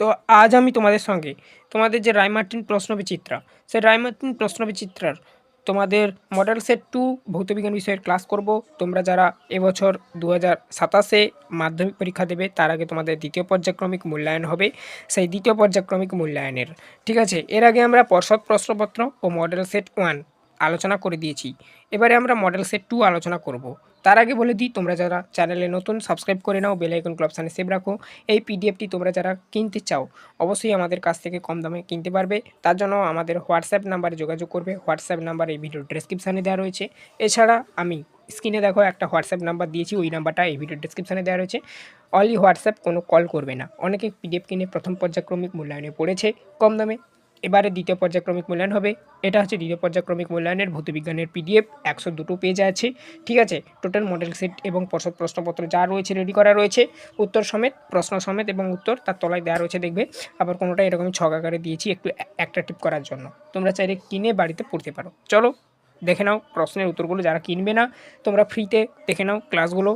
তো আজ আমি তোমাদের সঙ্গে তোমাদের যে রায়মার্টিন প্রশ্নবিচিত্রা, সেই রায়মার্টিন প্রশ্নবিচিত্রার তোমাদের মডেল সেট 2 ভৌতবিজ্ঞান বিষয়ের ক্লাস করব। তোমরা যারা এবছর 2027-এ মাধ্যমিক পরীক্ষা দেবে, তার আগে তোমাদের দ্বিতীয় পর্যায়ক্রমিক মূল্যায়ন হবে, সেই দ্বিতীয় পর্যায়ক্রমিক মূল্যায়নের, ঠিক আছে। এর আগে আমরা পর্ষদ প্রশ্নপত্র ও মডেল সেট 1 আলোচনা করে দিয়েছি। এবারে আমরা মডেল সেট 2 আলোচনা করব। তার আগে বলে দিই, তোমরা যারা চ্যানেলে নতুন সাবস্ক্রাইব করে নাও, বেল আইকন অপশানে সেভ রাখো। এই পিডিএফটি তোমরা যারা কিনতে চাও অবশ্যই আমাদের কাছ থেকে কম দামে কিনতে পারবে। তার জন্য আমাদের হোয়াটসঅ্যাপ নাম্বারে যোগাযোগ করবে। হোয়াটসঅ্যাপ নাম্বার এই ভিডিওর ডেসক্রিপশানে দেওয়া রয়েছে। এছাড়া আমি স্ক্রিনে দেখো একটা হোয়াটসঅ্যাপ নাম্বার দিয়েছি, ওই নাম্বারটা এই ভিডিওর ডেসক্রিপশানে দেওয়া রয়েছে। অনলি হোয়াটসঅ্যাপ, কোনো কল করবে না। অনেকে পিডিএফ কিনে প্রথম পর্যায়ক্রমিক মূল্যায়নে পড়েছে কম দামে, এবারে দ্বিতীয় পর্যায়ক্রমিক মূল্যায়ন হবে। এটা হচ্ছে দ্বিতীয় পর্যায়ক্রমিক মূল্যায়নের ভৌতবিজ্ঞানের পিডিএফ, 102 পেজ আছে, ঠিক আছে। টোটাল মডেল সেট এবং পর্ষদ প্রশ্নপত্র যা রয়েছে রেডি করা রয়েছে, উত্তর সমেত, প্রশ্ন সমেত এবং উত্তর তার তলায় দেওয়া রয়েছে, দেখবে। আবার কোনোটা এরকমই ছক আকারে দিয়েছি একটু অ্যাট্রাকটিভ করার জন্য। তোমরা চাইলে কিনে বাড়িতে পড়তে পারো। চলো দেখে নাও প্রশ্নের উত্তরগুলো। যারা কিনবে না, তোমরা ফ্রিতে দেখে নাও ক্লাসগুলো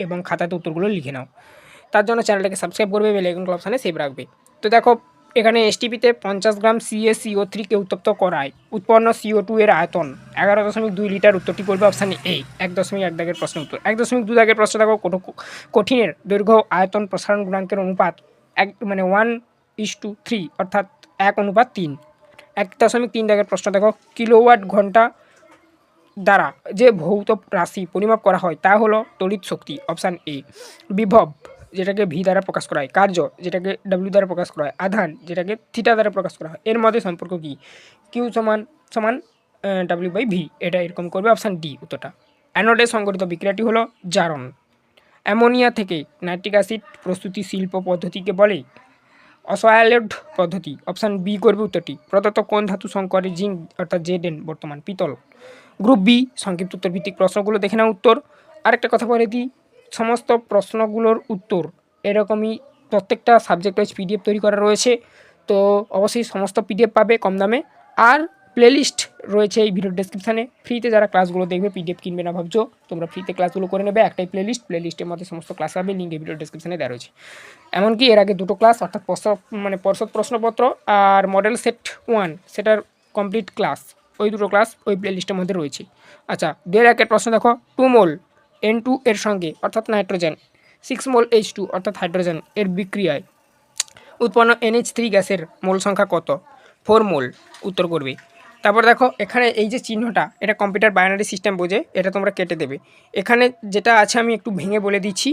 এবং খাতাতে উত্তরগুলো লিখে নাও। তার জন্য চ্যানেলটাকে সাবস্ক্রাইব করবে, বেল আইকন অপশানে সেভ রাখবে। তো দেখো, এখানে এসটিপিতে 50 গ্রাম CaCO3কে উত্তপ্ত করায় উৎপন্ন CO2 এর আয়তন 11.2 লিটার। উত্তরটি করবে অপশান এ, 1.1 দাগের প্রশ্ন উত্তর। 1.2 দাগের প্রশ্ন দেখো, কঠিনের দৈর্ঘ্য আয়তন প্রসারণ গুণাঙ্কের অনুপাত 1:3, অর্থাৎ 1:3। 1.3 দাগের প্রশ্ন দেখো, কিলোওয়াট ঘন্টা দ্বারা যে ভৌত রাশি পরিমাপ করা হয় তা হলো তড়িৎ শক্তি, অপশান এ। বিভব, যেটাকে ভি দ্বারা প্রকাশ করা হয়, কার্য, যেটাকে ডব্লিউ দ্বারা প্রকাশ করা হয়, আধান, যেটাকে থিটা দ্বারা প্রকাশ করা হয়, এর মধ্যে সম্পর্ক কী? কিউ সমান সমান W/V, এটা এরকম করবে অপশান ডি উত্তরটা। অ্যানোডে সংগঠিত বিক্রিয়াটি হলো জারণ। অ্যামোনিয়া থেকে নাইট্রিক অ্যাসিড প্রস্তুতি শিল্প পদ্ধতিকে বলে অসয়ালেড পদ্ধতি, অপশান বি করবে উত্তরটি। প্রদত্ত কোন ধাতু সংকরে জিঙ্ক অর্থাৎ Zn বর্তমান পিতল। গ্রুপ বি সংক্ষিপ্ত উত্তর ভিত্তিক প্রশ্নগুলো দেখে নাও উত্তর। আরেকটা কথা বলে দিই, সমস্ত প্রশ্নগুলোর উত্তর এরকমই প্রত্যেকটা সাবজেক্ট ওয়াইজ পিডিএফ তৈরি করা রয়েছে। তো অবশ্যই সমস্ত পিডিএফ পাবে কম দামে। আর প্লেলিস্ট রয়েছে এই ভিডিওর ডেসক্রিপশানে। ফ্রিতে যারা ক্লাসগুলো দেখবে, পিডিএফ কিনবে না ভাবছো, তোমরা ফ্রিতে ক্লাসগুলো করে নেবে। একটাই প্লেলিস্টের মধ্যে সমস্ত ক্লাস পাবে, লিঙ্ক এই ভিডিওর ডেসক্রিপশানে দেওয়া রয়েছে। এমনকি এর আগে 2টো ক্লাস, অর্থাৎ পর্ষদ প্রশ্নপত্র আর মডেল সেট 1, সেটার কমপ্লিট ক্লাস, ওই 2টো ক্লাস ওই প্লেলিস্টের মধ্যে রয়েছে। আচ্ছা, 1 প্রশ্ন দেখো, 2 মোল N2 এর সঙ্গে অর্থাৎ নাইট্রোজেন 6 মোল H2 অর্থাৎ হাইড্রোজেন এর বিক্রিয়ায় উৎপন্ন NH3 গ্যাসের মোল সংখ্যা কত? 4 মোল, উত্তর করবে। তারপর দেখো, এখানে এই যে চিহ্নটা, এটা কম্পিউটার বাইনারি সিস্টেম বোঝে, এটা তোমরা কেটে দেবে। এখানে যেটা আছে আমি একটু ভেঙে বলে দিচ্ছি।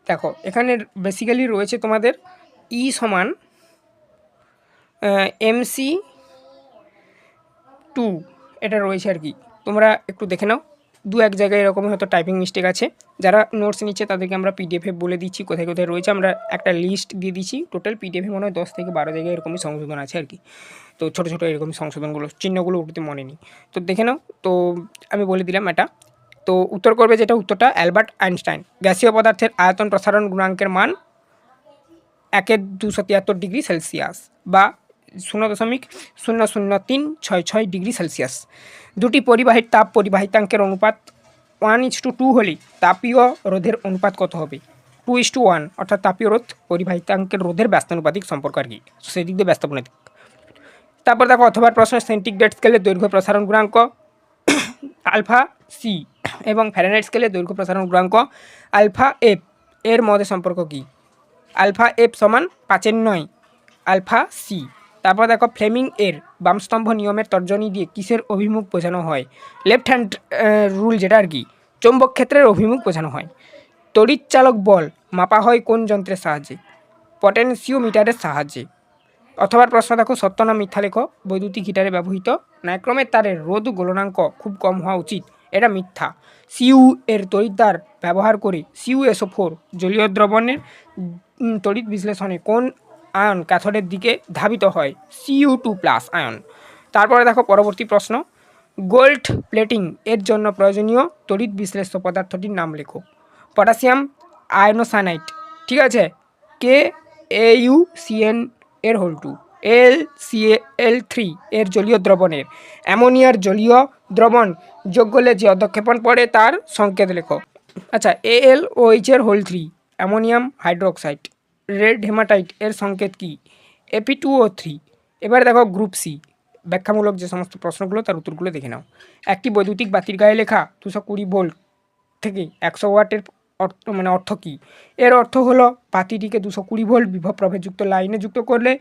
দেখো, এখানে বেসিক্যালি রয়েছে তোমাদের E সমান MC2, এটা রয়েছে আর কি। তোমরা একটু দেখে নাও, 2-1 জায়গায় এরকম হয়তো টাইপিং মিস্টেক আছে। যারা নোটস নিচ্ছে তাদেরকে আমরা পিডিএফে বলে দিচ্ছি কোথায় কোথায় রয়েছে, আমরা একটা লিস্ট দিয়ে দিচ্ছি। টোটাল পিডিএফে মনে হয় 10 থেকে 12 জায়গায় এরকমই সংশোধন আছে আর কি। তো ছোটো ছোটো এরকমই সংশোধনগুলো, চিহ্নগুলো উঠতে মনে নেই, তো দেখে নাও। তো আমি বলে দিলাম এটা। তো উত্তর করবে যেটা, উত্তরটা অ্যালবার্ট আইনস্টাইন। গ্যাসীয় পদার্থের আয়তন প্রসারণ গুণাঙ্কের মান 1/273 ডিগ্রি সেলসিয়াস বা 0.00366 ডিগ্রি সেলসিয়াস। দুটি পরিবাহীর তাপ পরিবাহিতাঙ্কের অনুপাত 1:2 হলে তাপীয় রোধের অনুপাত কত হবে? 2:1, অর্থাৎ তাপীয় রোধ পরিবাহিতাঙ্কের রোধের ব্যস্তানুপাতিক সম্পর্ক আর কি, সেদিক দিয়ে ব্যস্তানুপাতিক। তারপর দেখো, অথবা প্রশ্ন, সেন্টিগ্রেড স্কেলের দৈর্ঘ্য প্রসারণ গুণাঙ্ক আলফা সি এবং ফ্যারেনহাইট স্কেলের দৈর্ঘ্য প্রসারণ গুণাঙ্ক আলফা এফ এর মধ্যে সম্পর্ক কী? আলফা এফ সমান 5/9 আলফা সি। তারপর দেখো, ফ্লেমিং এর বামস্তম্ভ নিয়মের তর্জনী দিয়ে কিসের অভিমুখ বোঝানো হয়? লেফট হ্যান্ড রুল, যেটা আর কি, চৌম্বক ক্ষেত্রের অভিমুখ বোঝানো হয়। তড়িৎচালক বল মাপা হয় কোন যন্ত্রের সাহায্যে? পটেনশিওমিটারের সাহায্যে। অথবা প্রশ্ন দেখো, সত্য না মিথ্যা লেখো। বৈদ্যুতিক হিটারে ব্যবহৃত নাইক্রোমের তারের রোধ গলনাঙ্ক খুব কম হওয়া উচিত, এটা মিথ্যা। সিইউ এর তড়িৎদ্বার ব্যবহার করে CuSO4 জলীয় দ্রবণের তড়িৎ বিশ্লেষণে কোন আয়ন ক্যাথোডের দিকে ধাবিত হয়? Cu2+ ion. তারপরে দেখো পরবর্তী প্রশ্ন, গোল্ড প্লেটিং এর জন্য প্রয়োজনীয় তড়িৎ বিশ্লেষ্য পদার্থটির নাম লেখো। পটাশিয়াম আয়নোসায়ানাইড, ঠিক আছে, KAuCN এর হোল2, LCl3 এর জলীয় দ্রবণের অ্যামোনিয়ার জলীয় দ্রবণ যোগ করলে যে অধক্ষেপণ পড়ে তার সংকেত লেখো। আচ্ছা, AlOH এর হোল3 অ্যামোনিয়াম হাইড্রোক্সাইড। রেড হেমাটাইট এর সংকেত কি? Fe2O3। এবারে দেখো গ্রুপ সি, ব্যাখ্যামূলক যে সমস্ত প্রশ্নগুলো তার উত্তরগুলো দেখে নাও। একটি বৈদ্যুতিক বাতির গায়ে লেখা 220 ভোল্ট থেকে 100 ওয়াটের অর্থ কী? এর অর্থ হলো বাতিটিকে 220 ভোল্ট বিভব প্রভেদযুক্ত লাইনে যুক্ত করলে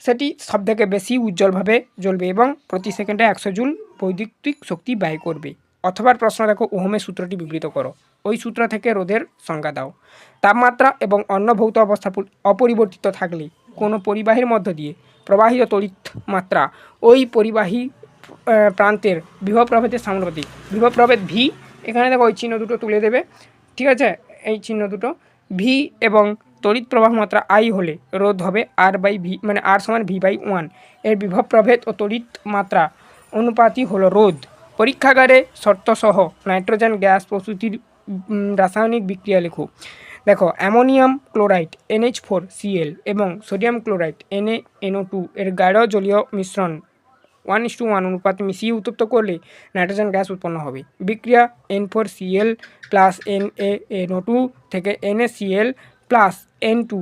সেটি সবথেকে বেশি উজ্জ্বলভাবে জ্বলবে এবং প্রতি সেকেন্ডে 100 জুল বৈদ্যুতিক শক্তি ব্যয় করবে। অথবা প্রশ্ন দেখো, ওহমের সূত্রটি বিবৃত করো। ওই সূত্র থেকে রোধের সংজ্ঞা দাও। তাপমাত্রা এবং অন্য ভৌত অবস্থা অপরিবর্তিত থাকলে কোনো পরিবাহীর মধ্য দিয়ে প্রবাহিত তড়িৎ মাত্রা ওই পরিবাহী প্রান্তের বিভব প্রভেদের সমানুপাতিক। বিভব প্রভেদ ভি, এখানে দেখো ওই চিহ্ন দুটো তুলে দেবে, ঠিক আছে, এই চিহ্ন দুটো ভি, এবং তড়িৎ প্রবাহ মাত্রা আই হলে রোধ হবে আর বাই ভি, মানে আর সমান ভি বাই 1। এর বিভব প্রভেদ ও তড়িৎ মাত্রা অনুপাতই হলো রোধ। পরীক্ষাগারে শর্তসহ নাইট্রোজেন গ্যাস প্রস্তুতির রাসায়নিক বিক্রিয়া লেখো। দেখো, অ্যামোনিয়াম ক্লোরাইড NH4Cl এবং সোডিয়াম ক্লোরাইড NaNO2 এর গাঢ় জলীয় মিশ্রণ 1:1 অনুপাতে মিশিয়ে উত্তপ্ত করলে নাইট্রোজেন গ্যাস উৎপন্ন হবে। বিক্রিয়া N4Cl প্লাস NaNO2 থেকে NaCl প্লাস N2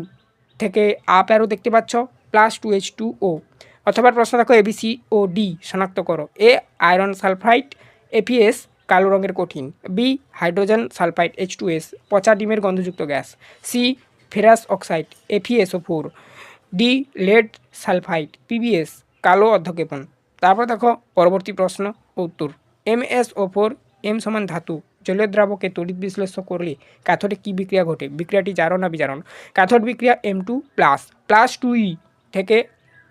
থেকে আপ অ্যারো দেখতে পাচ্ছ প্লাস 2H2O। অথবা প্রশ্ন দেখো, ABCOD শনাক্ত করো। এ আয়রন সালফাইড APS কালো রঙের কঠিন। বি হাইড্রোজেন সালফাইড H2S পচা ডিমের গন্ধযুক্ত gas. C ferrous oxide FeSO4। D lead sulphide PbS কালো অর্ধকেপন। তারপর দেখো পরবর্তী প্রশ্ন উত্তর। MsO4 M সমান ধাতু জলীয় দ্রাবকে তড়িৎ বিশ্লেষণ করলে ক্যাথোডে কী বিক্রিয়া ঘটে? বিক্রিয়াটি জারণ না বিজারণ? ক্যাথোড বিক্রিয়া M2 প্লাস 2E থেকে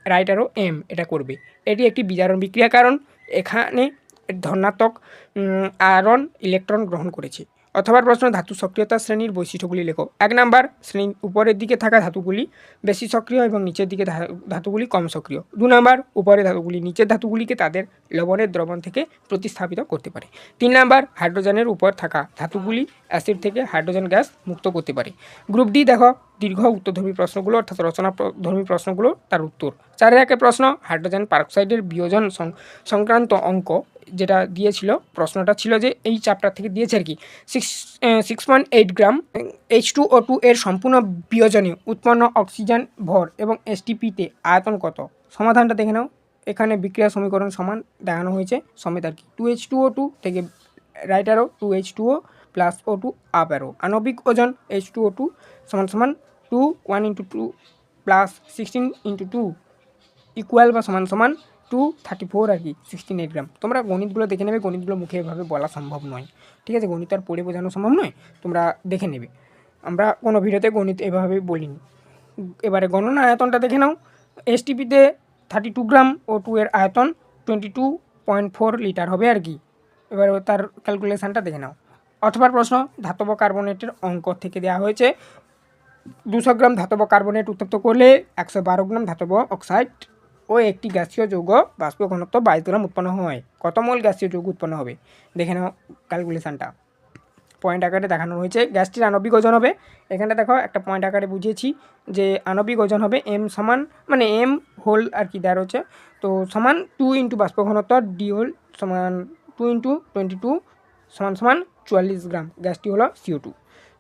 রাইট অ্যারো M এটা করবে। এটি একটি বিজারণ বিক্রিয়া, কারণ এখানে ধনাত্মক আয়রন ইলেকট্রন গ্রহণ করেছে। অথবা প্রশ্ন, ধাতু সক্রিয়তা শ্রেণীর বৈশিষ্ট্যগুলি লেখো। 1 নাম্বার, শ্রেণী উপরের দিকে থাকা ধাতুগুলি বেশি সক্রিয় এবং নিচের দিকে ধাতুগুলি কম সক্রিয়। 2 নাম্বার, উপরের ধাতুগুলি নিচের ধাতুগুলিকে তাদের লবণের দ্রবণ থেকে প্রতিস্থাপিত করতে পারে। 3 নাম্বার, হাইড্রোজেনের উপর থাকা ধাতুগুলি অ্যাসিড থেকে হাইড্রোজেন গ্যাস মুক্ত করতে পারে। গ্রুপ ডি দেখো, দীর্ঘ উত্তরধর্মী প্রশ্নগুলো অর্থাৎ রচনাধর্মী প্রশ্নগুলো তার উত্তর। 4-এর 1 প্রশ্ন, হাইড্রোজেন পারক্সাইডের বিয়োজন সংক্রান্ত অঙ্ক যেটা দিয়েছিল, প্রশ্নটা ছিল যে এই চ্যাপ্টার থেকে দিয়েছে আর কি, 6.8 গ্রাম H2O2 এর সম্পূর্ণ বিয়োজনে উৎপন্ন অক্সিজেন ভর এবং STPতে আয়তন কত? সমাধানটা দেখে নাও। এখানে বিক্রিয়া সমীকরণ সমান দেখানো হয়েছে সমেত আর কি। 2H2O2 থেকে right arrow 2H2O plus O2 up arrow. আণবিক ওজন H2O2 সমান 2 1 × 2 প্লাস 16 × 2 ইকুয়াল বা সমান 234 আর কি, 68 গ্রাম। তোমরা গণিতগুলো দেখে নেবে, গণিতগুলো মুখে এভাবে বলা সম্ভব নয়, ঠিক আছে, গণিত আর পড়ে বোঝানো সম্ভব নয়, তোমরা দেখে নেবে। আমরা কোনো ভিডিওতে গণিত এভাবে বলিনি। এবারে গণনা আয়তনটা দেখে নাও। STPতে 32 গ্রাম, O2 এর আয়তন 22.4 লিটার হবে আর কি। এবার তার ক্যালকুলেশানটা দেখে নাও। অথবা প্রশ্ন, ধাতব কার্বনেটের অঙ্ক থেকে দেওয়া হয়েছে 200 গ্রাম ধাতব কার্বনেট উত্তপ্ত করলে 112 গ্রাম ধাতব অক্সাইড ও একটি গ্যাসীয় যৌগ বাষ্প ঘনত্ব 22 গ্রাম উৎপন্ন হয়। কত মোল গ্যাসীয় যৌগ উৎপন্ন হবে? দেখে নাও ক্যালকুলেশানটা পয়েন্ট আকারে দেখানো হয়েছে। গ্যাসটির আণবিক ওজন হবে, এখানে দেখো একটা পয়েন্ট আকারে বুঝিয়েছি যে আণবিক ওজন হবে M সমান, মানে M হোল আর কি দেওয়া রয়েছে, তো সমান 2 × বাষ্প ঘনত্ব D হোল সমান 2 × 22 সমান 44 গ্রাম। গ্যাসটি হলো CO2।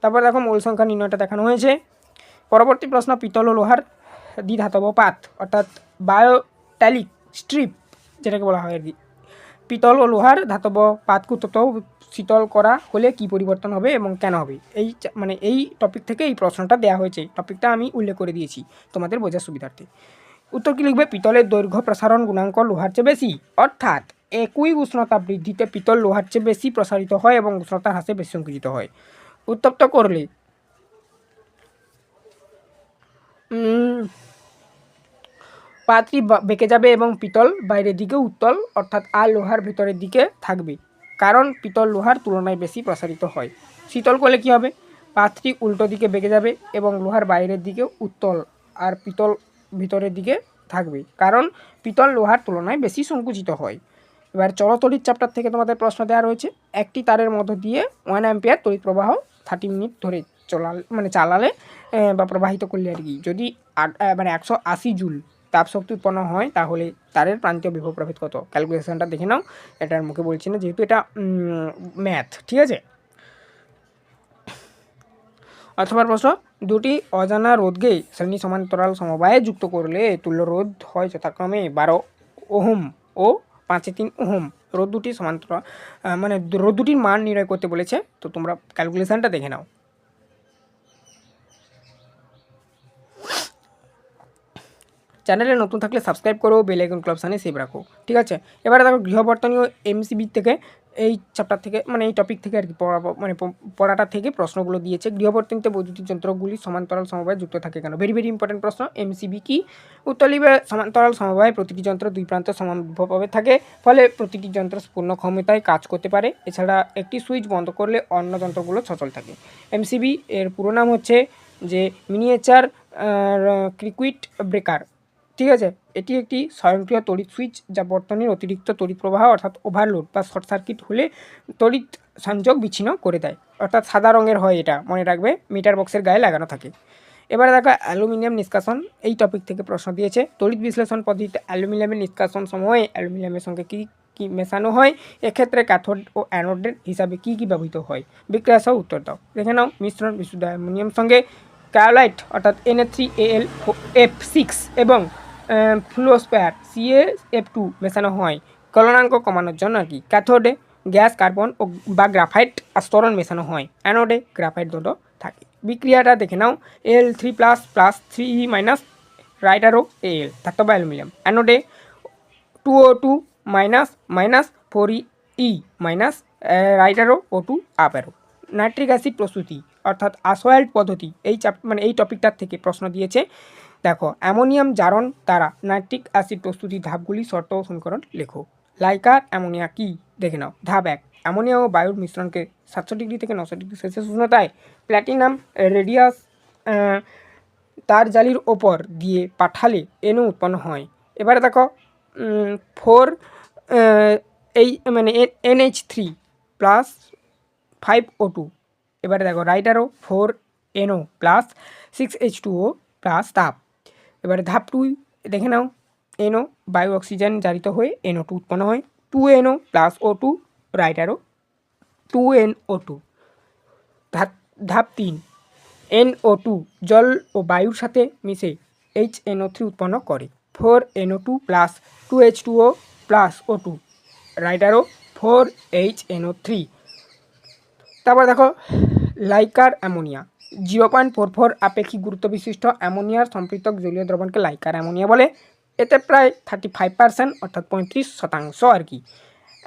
তারপর দেখো মোল সংখ্যা নির্ণয়টা দেখানো হয়েছে। পরবর্তী প্রশ্ন, পিতল ও লোহার দ্বিধাতব পাত অর্থাৎ বায়োটালিক স্ট্রিপ যেটাকে বলা হয় আর কি, পিতল ও লোহার ধাতব পাতকে উত্তপ্ত শীতল করা হলে কি পরিবর্তন হবে এবং কেন হবে? এই টপিক থেকে এই প্রশ্নটা দেওয়া হয়েছে, টপিকটা আমি উল্লেখ করে দিয়েছি তোমাদের বোঝার সুবিধার্থে। উত্তর কি লিখবে? পিতলের দৈর্ঘ্য প্রসারণ গুণাঙ্ক লোহার চেয়ে বেশি, অর্থাৎ একই উষ্ণতা বৃদ্ধিতে পিতল লোহার চেয়ে বেশি প্রসারিত হয় এবং উষ্ণতা হ্রাসে বেশি সংকুচিত হয়। উত্তপ্ত করলে পাতটি বেঁকে যাবে এবং পিতল বাইরের দিকে উত্তল অর্থাৎ আর লোহার ভেতরের দিকে থাকবে, কারণ পিতল লোহার তুলনায় বেশি প্রসারিত হয়। শীতল করলে কী হবে? পাতটি উল্টো দিকে বেঁকে যাবে এবং লোহার বাইরের দিকে উত্তল আর পিতল ভিতরের দিকে থাকবে, কারণ পিতল লোহার তুলনায় বেশি সংকুচিত হয়। এবার চলতড়িৎ চ্যাপ্টার থেকে তোমাদের প্রশ্ন দেওয়া রয়েছে। একটি তারের মধ্য দিয়ে 1 অ্যাম্পিয়ার তড়িৎ প্রবাহ 30 মিনিট ধরে চালালে বা প্রবাহিত করলে আর কি, যদি 180 জুল তাপ শক্তি উৎপন্ন হয় তাহলে তারের প্রান্তীয় বিভব প্রভেদ কত? ক্যালকুলেশনটা দেখে নাও, এটার মুখে বলছি না যেহেতু এটা ম্যাথ, ঠিক আছে। অথবা প্রশ্ন, দুটি অজানা রোধকে শ্রেণী সমান্তরাল সমবায়ে যুক্ত করলে তুল্য রোধ হয় যথাক্রমে 12 ওহম ও 5/3 ওহম। রোধ দুটি সমান্তরাল মানে রোধ দুটির মান নির্ণয় করতে বলেছে, তো তোমরা ক্যালকুলেশনটা দেখে নাও। চ্যানেলে নতুন থাকলে সাবস্ক্রাইব করো, বেল আইকন অপশানে সেভ রাখো, ঠিক আছে। এবারে দেখো গৃহবর্তনীয় এমসিবি থেকে এই চ্যাপ্টার থেকে মানে এই টপিক থেকে আর কি পড়াটা থেকে প্রশ্নগুলো দিয়েছে। গৃহবর্তনীতে বৈদ্যুতিক যন্ত্রগুলি সমান্তরাল সমবায়ে যুক্ত থাকে কেন? ভেরি ভেরি ইম্পর্টেন্ট প্রশ্ন। এমসিবি কি? উত্তর লিখবে সমান্তরাল সমবায়ে প্রতিটি যন্ত্র দুই প্রান্ত সমানভাবে থাকে, ফলে প্রতিটি যন্ত্র পূর্ণ ক্ষমতায় কাজ করতে পারে। এছাড়া একটি সুইচ বন্ধ করলে অন্য যন্ত্রগুলো সচল থাকে। এমসিবি এর পুরো নাম হচ্ছে যে মিনিয়েচার ক্রিকুইট ব্রেকার, ঠিক আছে। এটি একটি স্বয়ংক্রিয় তড়িৎ সুইচ যা বর্তনীর অতিরিক্ত তড়িৎ প্রবাহ অর্থাৎ ওভারলোড বা শর্ট সার্কিট হলে তড়িৎ সংযোগ বিচ্ছিন্ন করে দেয়। অর্থাৎ সাদা রঙের হয়, এটা মনে রাখবে, মিটার বক্সের গায়ে লাগানো থাকে। এবারে দেখো অ্যালুমিনিয়াম নিষ্কাশন, এই টপিক থেকে প্রশ্ন দিয়েছে। তড়িৎ বিশ্লেষণ পদ্ধতিতে অ্যালুমিনিয়ামের নিষ্কাশন সময়ে অ্যালুমিনিয়ামের সঙ্গে কী কী মেশানো হয়? এক্ষেত্রে ক্যাথোড ও অ্যানোডের হিসাবে কী কী ব্যবহৃত হয়? বিক্রিয়া সহ উত্তর দাও। দেখে নাও, মিশ্রণ বিশুদ্ধ অ্যালুমিনিয়াম সঙ্গে ক্যাওলাইট অর্থাৎ Na3Al6 এবং ফ্লুরোস্পেয়ার CaF2 মেশানো হয় গলনাঙ্ক কমানোর জন্য আর কি। ক্যাথোডে গ্যাস কার্বন ও বা গ্রাফাইট আস্তরণ মেশানো হয়, অ্যানোডে গ্রাফাইট দণ্ড থাকে। বিক্রিয়াটা দেখে নাও, Al3++3E- রাইটারও Al ধাতব অ্যালুমিনিয়াম, অ্যানোডে 2O2 -4E- রাইটারও O2 up arrow. Nitric acid প্রস্তুতি অর্থাৎ আসোয়াল্ট পদ্ধতি, এই টপিকটার থেকে প্রশ্ন দিয়েছে। দেখো, অ্যামোনিয়াম জারণ দ্বারা নাইট্রিক অ্যাসিড প্রস্তুতির ধাপগুলি শর্ত ও সমীকরণ লেখো। লাইকার অ্যামোনিয়া কি? দেখে নাও। ধাপ 1, অ্যামোনিয়া ও বায়ুর মিশ্রণকে 700 ডিগ্রি থেকে 900 ডিগ্রি সেলসিয়াস উষ্ণতায় প্ল্যাটিনাম রেডিয়াস তার জালির ওপর দিয়ে পাঠালে NO উৎপন্ন হয়। এবারে দেখো 4 এই মানে NH3+5O2। এবারে দেখো রাইটারও 4NO প্লাস 6H2O প্লাস তাপ। এবারে ধাপ 2 দেখে নাও, NO বায়ু অক্সিজেন জারিত হয়ে NO2 উৎপন্ন হয়, 2NO প্লাস O2 রাইটারও 2NO2। ধাপ 3, NO2 জল ও বায়ুর সাথে মিশে HNO3 উৎপন্ন করে, 4NO2 plus 2H2O plus O2 রাইটারও 4HNO3। তারপর দেখো লাইকার অ্যামোনিয়া 0.44 আপেক্ষিক গুরুত্ব বিশিষ্ট অ্যামোনিয়ার সম্পৃক্তক জলীয় দ্রবণকে লাইকার অ্যামোনিয়া বলে। এতে প্রায় 35% অর্থাৎ 35% আর কি,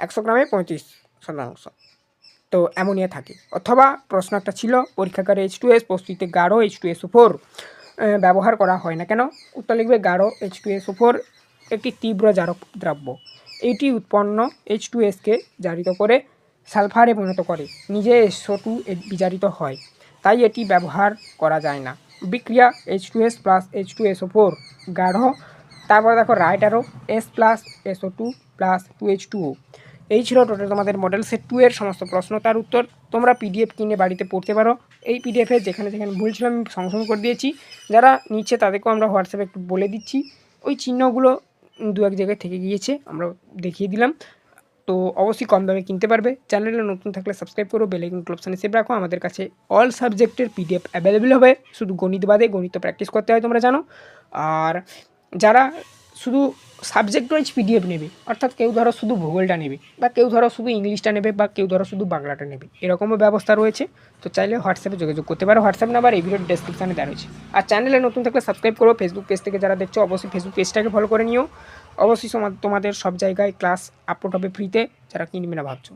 100 গ্রামে 35% তো অ্যামোনিয়া থাকে। অথবা প্রশ্ন একটা ছিল পরীক্ষাগারে H2S প্রস্তুতিতে গাঢ় H2SO4 ব্যবহার করা হয় না কেন? উত্তর লিখবে গাঢ় H2SO4 একটি তীব্র জারক দ্রব্য। এটি উৎপন্ন H2Sকে জারিত করে সালফারে পরিণত করে, নিজে SO2 বিজারিত হয়, তাই এটি ব্যবহার করা যায় না। বিক্রিয়া H2S প্লাস H2SO4 গাঢ়। তারপরে দেখো রাইটারও S+SO2 প্লাস 2H2O। এই ছিল টোটাল তোমাদের মডেল সেট 2 এর সমস্ত প্রশ্ন, তার উত্তর। তোমরা PDF কিনে বাড়িতে পড়তে পারো। এই PDF-এ যেখানে যেখানে ভুল ছিল আমি সংশোধন করে দিয়েছি। যারা নিচ্ছে তাদেরকেও আমরা হোয়াটসঅ্যাপে একটু বলে দিচ্ছি, ওই চিহ্নগুলো 2-1 জায়গায় থেকে গিয়েছে, আমরা দেখিয়ে দিলাম। তো অবশ্যই কম দামে কিনতে পারবে। চ্যানেলে নতুন থাকলে সাবস্ক্রাইব করো, বেল আইকন অপশানে সেভ রাখো। আমাদের কাছে অল সাবজেক্টের PDF অ্যাভেলেবেল হবে, শুধু গণিত বাদে। গণিত প্র্যাকটিস করতে হয়, তোমরা জানো। আর যারা শুধু সাবজেক্ট ওয়াইজ PDF নেবে, অর্থাৎ কেউ ধরো শুধু ভূগোলটা নেবে, বা কেউ ধরো শুধু ইংলিশটা নেবে, বা কেউ ধরো শুধু বাংলাটা নেবে, এরকমও ব্যবস্থা রয়েছে। তো চাইলে হোয়াটসঅ্যাপে যোগাযোগ করতে পারো। হোয়াটসঅ্যাপ নাম্বার এই ভিডিওর ডেসক্রিপশানে দেওয়া রয়েছে। আর চ্যানেলে নতুন থাকলে সাবস্ক্রাইব করো। ফেসবুক পেজ থেকে যারা দেখছো অবশ্যই ফেসবুক পেজটাকে ফলো করে নিও। অবশ্যই তোমাদের সব জায়গায় ক্লাস আপলোড হবে ফ্রিতে, যারা কিনবে না ভাবছো।